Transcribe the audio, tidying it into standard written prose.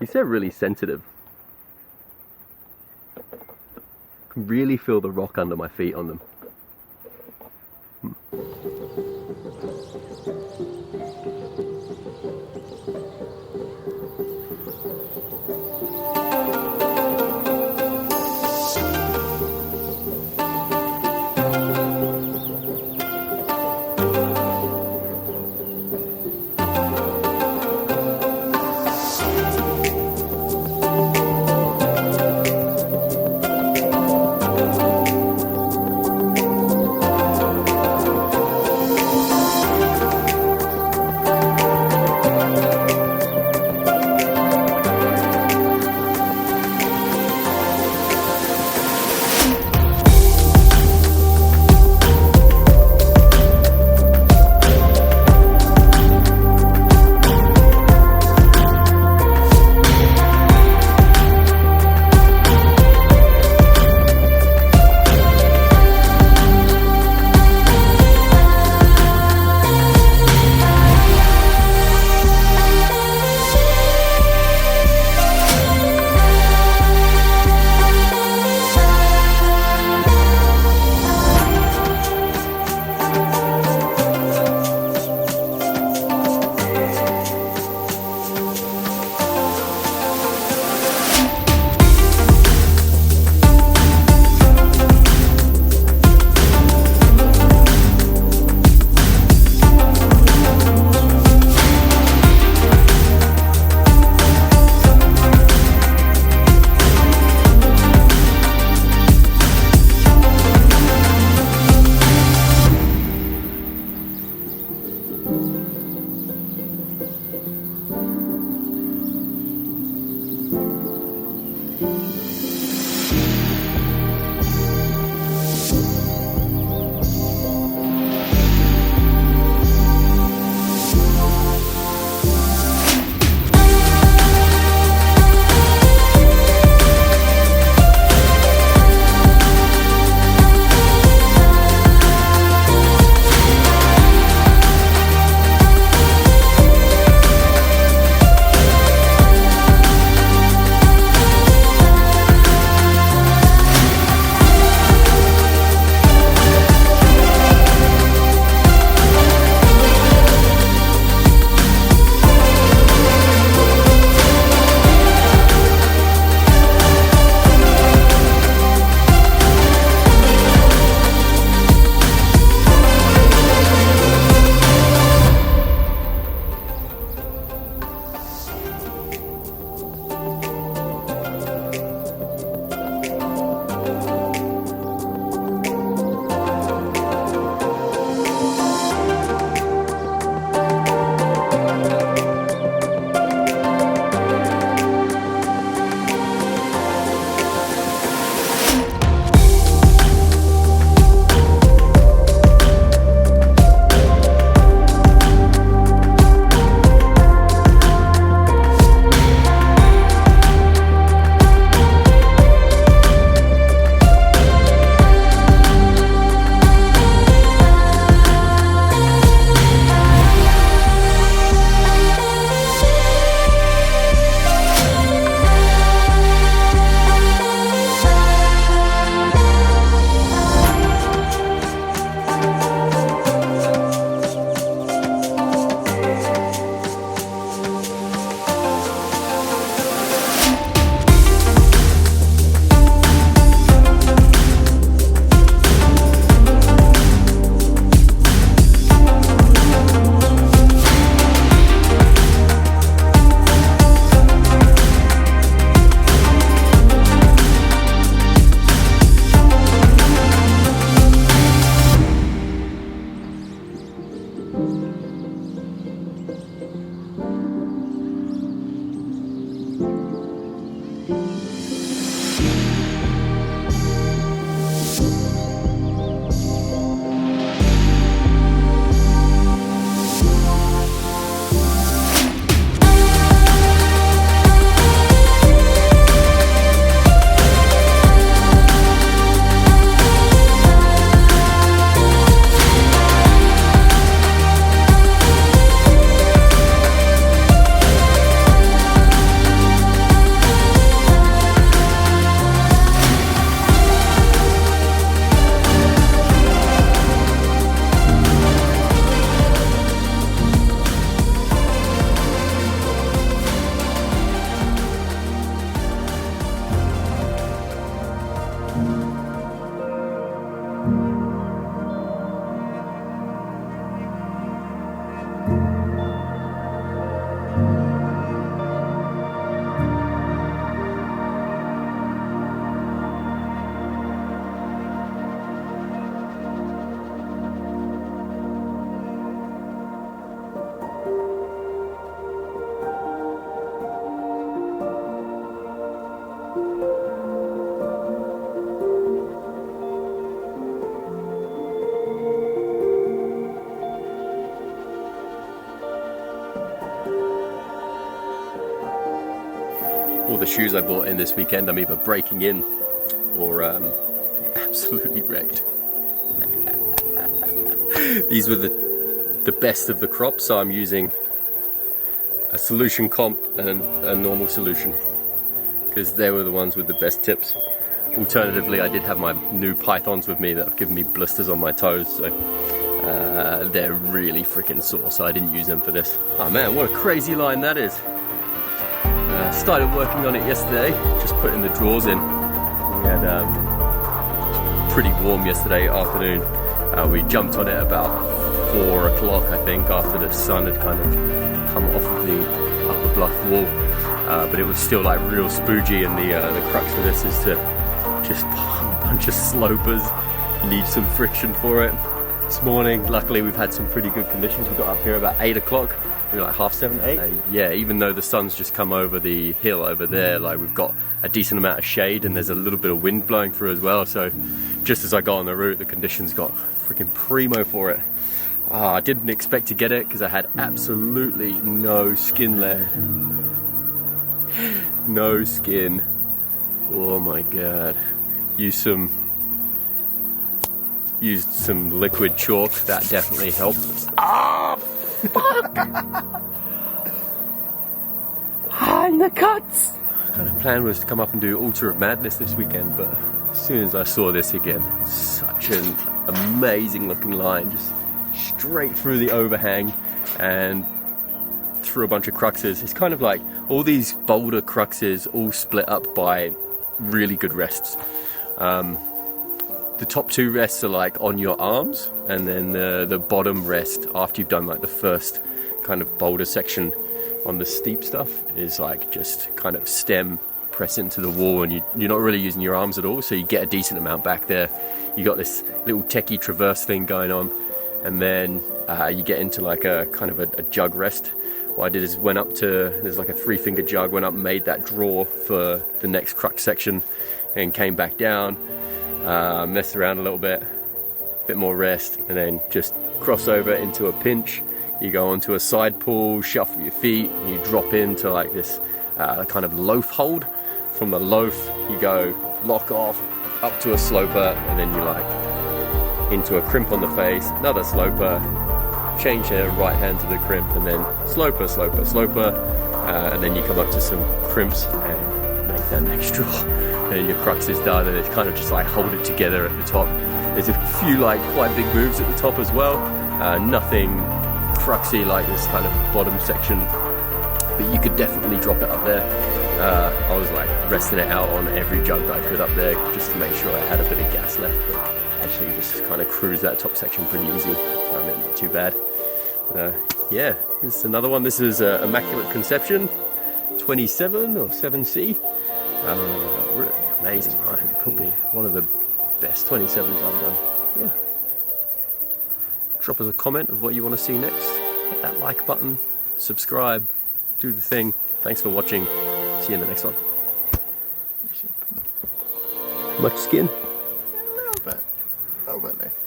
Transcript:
These are really sensitive. I can really feel the rock under my feet on them. all the shoes I bought in this weekend, I'm either breaking in or absolutely wrecked. These were the best of the crop, so I'm using a solution comp and a normal solution because they were the ones with the best tips. Alternatively, I did have my new pythons with me that have given me blisters on my toes, so they're really freaking sore, so I didn't use them for this. Oh man, what a crazy line that is. Started working on it yesterday, just putting the drawers in. We had pretty warm yesterday afternoon. We jumped on it about 4 o'clock, I think, after the sun had kind of come off of the upper bluff wall. But it was still like real spoogy, and the crux of this is to just pump a bunch of slopers. You need some friction for it. This morning, luckily we've had some pretty good conditions. We got up here about 8 o'clock. We were like 7:30, 8. Yeah, even though the sun's just come over the hill over there, like we've got a decent amount of shade and there's a little bit of wind blowing through as well. So just as I got on the route, the conditions got freaking primo for it. I didn't expect to get it because I had absolutely no skin left. No skin. Oh my god. Used some liquid chalk, that definitely helped. Ah, fuck! And the cuts! Kind of plan was to come up and do Altar of Madness this weekend, but as soon as I saw this again, such an amazing looking line, just straight through the overhang and through a bunch of cruxes. It's kind of like all these boulder cruxes all split up by really good rests. The top 2 rests are like on your arms, and then the bottom rest after you've done like the first kind of boulder section on the steep stuff is like just kind of stem press into the wall, and you're not really using your arms at all, so you get a decent amount back there. You got this little techie traverse thing going on, and then you get into like a kind of a jug rest. What I did is went up to, there's like a 3-finger jug, went up and made that draw for the next crux section and came back down, messed around a little bit more rest, and then just cross over into a pinch. You go onto a side pull, shuffle your feet, and you drop into like this kind of loaf hold. From the loaf you go lock off up to a sloper, and then you like into a crimp on the face, another sloper, change the right hand to the crimp, and then sloper, sloper, sloper, and then you come up to some crimps and make that next draw, and your crux is done, and it's kind of just like hold it together at the top. There's a few like quite big moves at the top as well, nothing cruxy like this kind of bottom section, but you could definitely drop it up there. I was like resting it out on every jug that I could up there just to make sure I had a bit of gas left, but actually just kind of cruise that top section pretty easy. Not too bad. Yeah, this is another one. This is Immaculate Conception 27 or 7C. Really amazing line. It could be one of the best 27s I've done. Yeah. Drop us a comment of what you want to see next. Hit that like button, subscribe, do the thing. Thanks for watching. See you in the next one. Much skin? A little bit left.